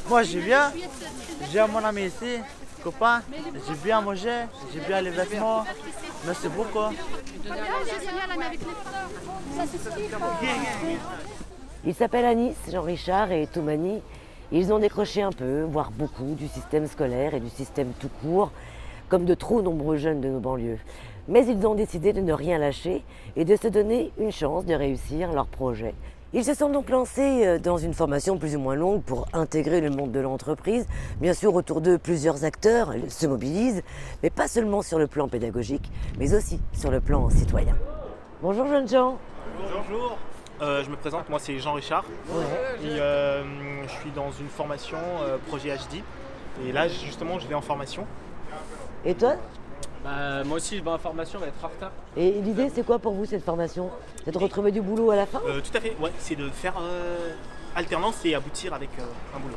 Moi, je viens, j'ai mon ami ici, copain, j'ai bien mangé, j'ai bien les vêtements. Merci beaucoup. Ils s'appellent Anis, Jean-Richard et Toumani. Ils ont décroché un peu, voire beaucoup, du système scolaire et du système tout court, comme de trop nombreux jeunes de nos banlieues. Mais ils ont décidé de ne rien lâcher et de se donner une chance de réussir leur projet. Ils se sont donc lancés dans une formation plus ou moins longue pour intégrer le monde de l'entreprise. Bien sûr, autour d'eux, plusieurs acteurs se mobilisent, mais pas seulement sur le plan pédagogique, mais aussi sur le plan citoyen. Bonjour jeunes gens. Bonjour. Je me présente, moi c'est Jean-Richard. Ouais. Et je suis dans une formation projet HD. Et là justement je vais en formation. Et toi? Moi aussi je vais en formation, mais être en retard. Et l'idée, c'est quoi pour vous cette formation? C'est de retrouver du boulot à la fin? Tout à fait, ouais, c'est de faire alternance et aboutir avec un boulot.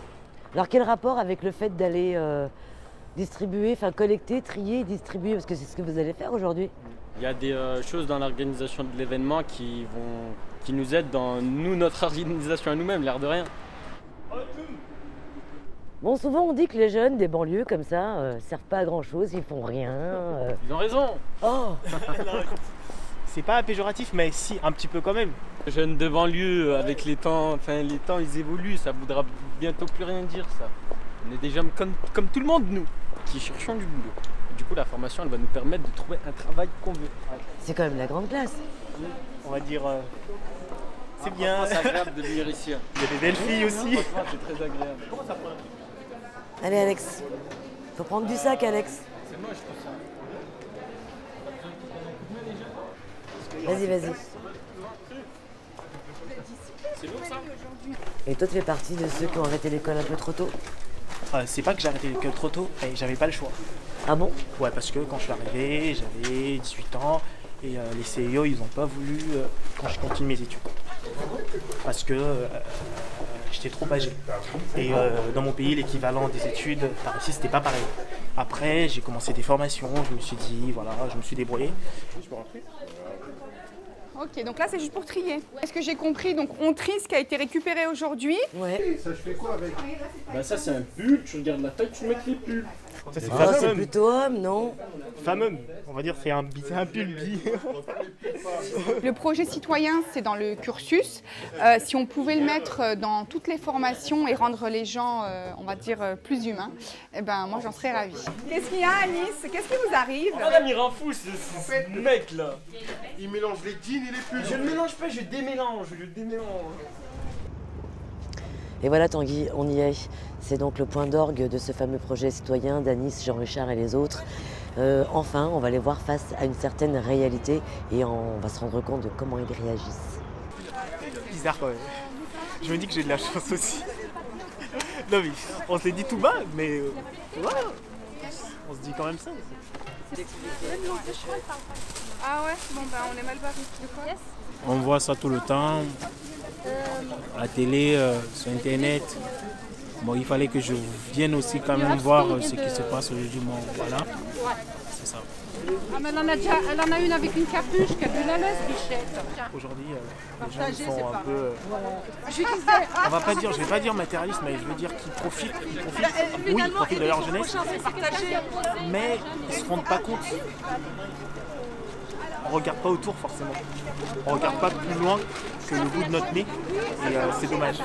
Alors quel rapport avec le fait d'aller distribuer, enfin collecter, trier, distribuer, parce que c'est ce que vous allez faire aujourd'hui? Il y a des choses dans l'organisation de l'événement qui nous aident dans notre organisation à nous-mêmes, l'air de rien. Bon, souvent on dit que les jeunes des banlieues comme ça servent pas à grand chose, ils font rien. Ils ont raison. Oh. C'est pas péjoratif, mais si, un petit peu quand même. Les jeunes de banlieue, avec les temps ils évoluent, ça voudra bientôt plus rien dire ça. On est des jeunes comme tout le monde nous, qui cherchons du boulot. Du coup la formation elle va nous permettre de trouver un travail qu'on veut. C'est quand même la grande classe. On va dire, c'est bien. C'est agréable de venir ici. Il y a des belles filles aussi. Franchement, c'est très agréable. Allez Alex, faut prendre du sac Alex. C'est moche tout ça. Vas-y, vas-y. C'est lourd ça. Et toi tu fais partie de ceux qui ont arrêté l'école un peu trop tôt? C'est pas que j'ai arrêté l'école trop tôt, mais j'avais pas le choix. Ah bon? Ouais, parce que quand je suis arrivé, j'avais 18 ans et les CIO ils ont pas voulu quand je continue mes études. Parce que j'étais trop âgé. Et dans mon pays, l'équivalent des études par ici, c'était pas pareil. Après, j'ai commencé des formations, je me suis dit, voilà, je me suis débrouillé. Je peux rentrer ? Ok, donc là c'est juste pour trier. Est-ce que j'ai compris? Donc on trie ce qui a été récupéré aujourd'hui. Ouais. Ça, je fais quoi avec? Ça c'est un pull, tu regardes la taille, tu mets les pulls. Ça, c'est Ah, c'est fameux. plutôt homme, non? Fameux, on va dire, c'est un pull bi. Le projet citoyen, c'est dans le cursus. Si on pouvait le mettre dans toutes les formations et rendre les gens, on va dire, plus humains, eh ben moi j'en serais ravie. Qu'est-ce qu'il y a, Anis? Qu'est-ce qui vous arrive? Madame, il rend fou ce mec là. Il mélange les jeans et les pulls. Je ne mélange pas, je démélange. Et voilà Tanguy, on y est. C'est donc le point d'orgue de ce fameux projet citoyen d'Anis, Jean-Richard et les autres. Enfin, on va les voir face à une certaine réalité et on va se rendre compte de comment ils réagissent. Bizarre quand même. Je me dis que j'ai de la chance aussi. Non mais, on se l'est dit tout bas, mais voilà. On se dit quand même ça. Ah ouais, bon ben on est mal barré. De quoi? On voit ça tout le temps, à la télé, sur Internet. Bon, il fallait que je vienne aussi quand même voir ce qui se passe aujourd'hui. Bon, voilà, c'est ça. Ah mais elle en a une avec une capuche qui a de la laisse, Bichette. Aujourd'hui, les gens ils sont un peu... Je disais, On va pas dire, je vais pas dire matérialiste, mais je veux dire qu'ils profitent. Oui, ils profitent de leur jeunesse, mais ils se rendent pas compte. On regarde pas autour forcément. On regarde pas plus loin que le bout de notre nez et c'est dommage.